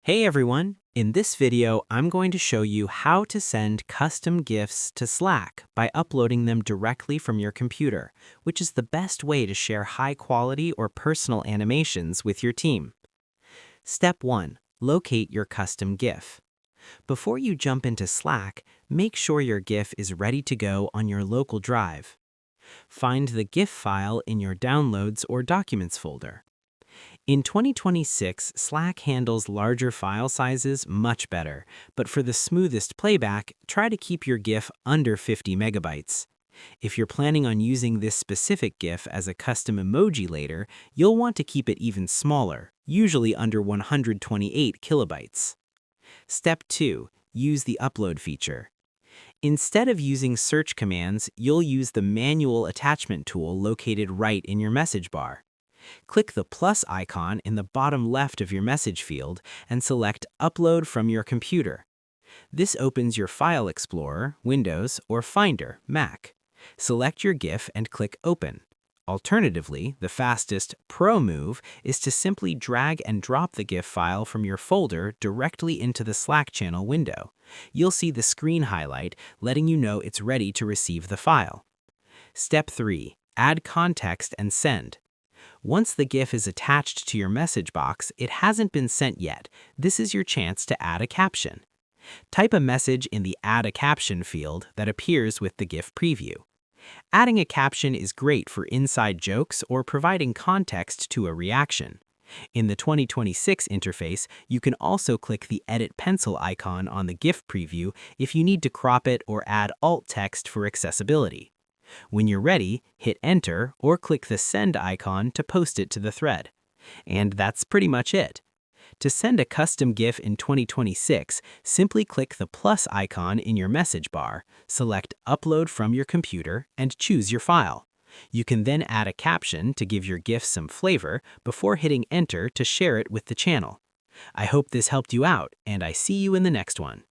Hey everyone! In this video, I'm going to show you how to send custom GIFs to Slack by uploading them directly from your computer, which is the best way to share high-quality or personal animations with your team. Step 1. Locate your custom GIF. Before you jump into Slack, make sure your GIF is ready to go on your local drive. Find the GIF file in your Downloads or Documents folder. In 2026, Slack handles larger file sizes much better, but for the smoothest playback, try to keep your GIF under 50 megabytes. If you're planning on using this specific GIF as a custom emoji later, you'll want to keep it even smaller, usually under 128 kilobytes. Step 2. Use the upload feature. Instead of using search commands, you'll use the manual attachment tool located right in your message bar. Click the plus icon in the bottom left of your message field and select Upload from your computer. This opens your File Explorer, Windows, or Finder, Mac. Select your GIF and click Open. Alternatively, the fastest pro move is to simply drag and drop the GIF file from your folder directly into the Slack channel window. You'll see the screen highlight, letting you know it's ready to receive the file. Step 3. Add context and send. Once the GIF is attached to your message box, it hasn't been sent yet. This is your chance to add a caption. Type a message in the Add a Caption field that appears with the GIF preview. Adding a caption is great for inside jokes or providing context to a reaction. In the 2026 interface, you can also click the Edit Pencil icon on the GIF preview if you need to crop it or add alt text for accessibility. When you're ready, hit Enter or click the Send icon to post it to the thread. And that's pretty much it. To send a custom GIF in 2026, simply click the plus icon in your message bar, select Upload from your computer, and choose your file. You can then add a caption to give your GIF some flavor before hitting Enter to share it with the channel. I hope this helped you out, and I see you in the next one.